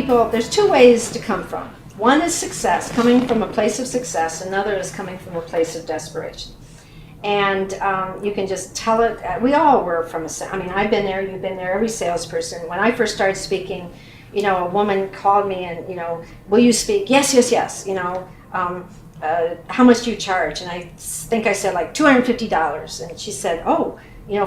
people, there's two ways to come from. One is success, coming from a place of success. Another is coming from a place of desperation. And you can just tell it. We all were from I mean, I've been there, you've been there, every salesperson. When I first started speaking, a woman called me and, will you speak? Yes, yes, yes. How much do you charge? And I think I said like $250. And she said, oh,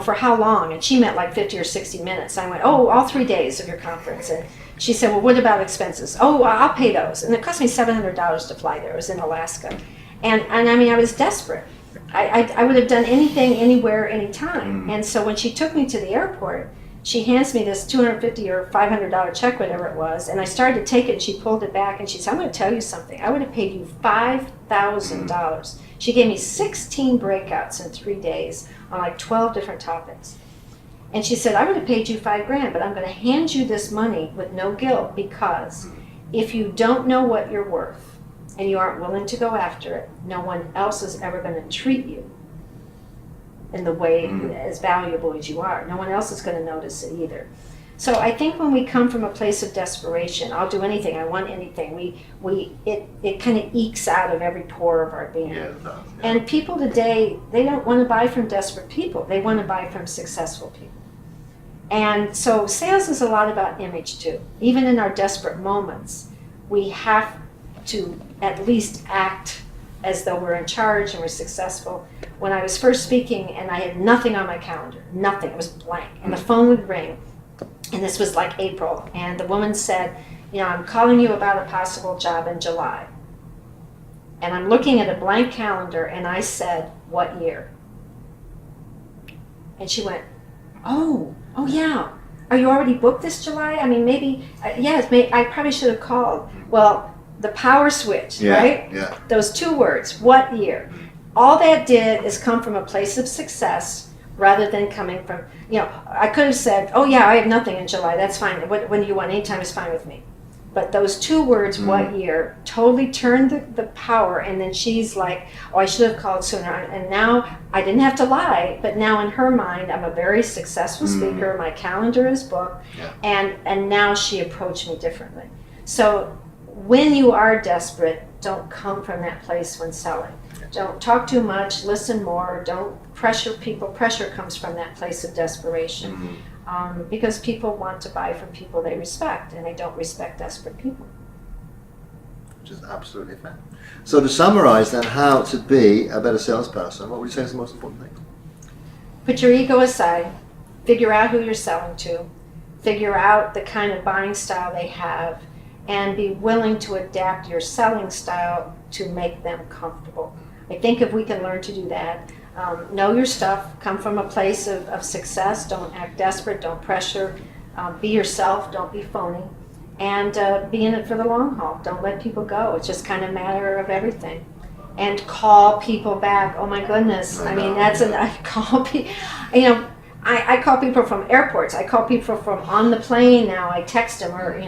for how long? And she meant like 50 or 60 minutes. I went, oh, all 3 days of your conference. And she said, well, what about expenses? Oh, I'll pay those. And it cost me $700 to fly there. It was in Alaska. And I mean, I was desperate. I would have done anything, anywhere, anytime. And so when she took me to the airport, she hands me this $250 or $500 check, whatever it was, and I started to take it, and she pulled it back, and she said, I'm going to tell you something. I would have paid you $5,000. She gave me 16 breakouts in 3 days on like 12 different topics. And she said, I would have paid you $5,000, but I'm going to hand you this money with no guilt, because if you don't know what you're worth, and you aren't willing to go after it, no one else is ever going to treat you in the way as valuable as you are. No one else is going to notice it either. So I think when we come from a place of desperation, I'll do anything, I want anything, it kind of ekes out of every pore of our being. Yeah, no, yeah. And people today, they don't want to buy from desperate people. They want to buy from successful people. And so sales is a lot about image too. Even in our desperate moments, we have to at least act as though we're in charge and we're successful. When I was first speaking and I had nothing on my calendar, nothing, it was blank, and the phone would ring, and this was like April, and the woman said, I'm calling you about a possible job in July. And I'm looking at a blank calendar, and I said, what year? And she went, oh yeah, are you already booked this July? I mean, maybe, yes, I probably should have called. Well, the power switch, right? Yeah. Those 2 words, what year? All that did is come from a place of success rather than coming from, I could have said, oh yeah, I have nothing in July, that's fine. When do you want? Anytime is fine with me. But those 2 words, what year, totally turned the power, and then she's like, oh, I should have called sooner. And now I didn't have to lie, but now in her mind, I'm a very successful speaker, my calendar is booked, and now she approached me differently. So when you are desperate, don't come from that place when selling. Don't talk too much, listen more, don't pressure people. Pressure comes from that place of desperation. Because people want to buy from people they respect, and they don't respect desperate people. Which is absolutely fair. So to summarize then, how to be a better salesperson, what would you say is the most important thing? Put your ego aside, figure out who you're selling to, figure out the kind of buying style they have, and be willing to adapt your selling style to make them comfortable. I think if we can learn to do that, know your stuff, come from a place of success, don't act desperate, don't pressure, be yourself, don't be phony, and be in it for the long haul. Don't let people go. It's just kind of a matter of everything. And call people back. Oh my goodness. I mean, I call people, I call people from airports. I call people from on the plane now. I text them, or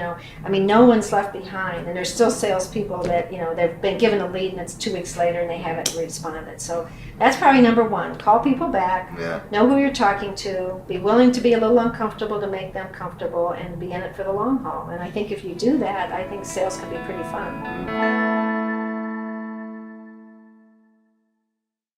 no one's left behind. And there's still salespeople that they've been given a lead, and it's 2 weeks later, and they haven't responded. So that's probably number one. Call people back. Yeah. Know who you're talking to. Be willing to be a little uncomfortable to make them comfortable, and be in it for the long haul. And I think if you do that, I think sales can be pretty fun.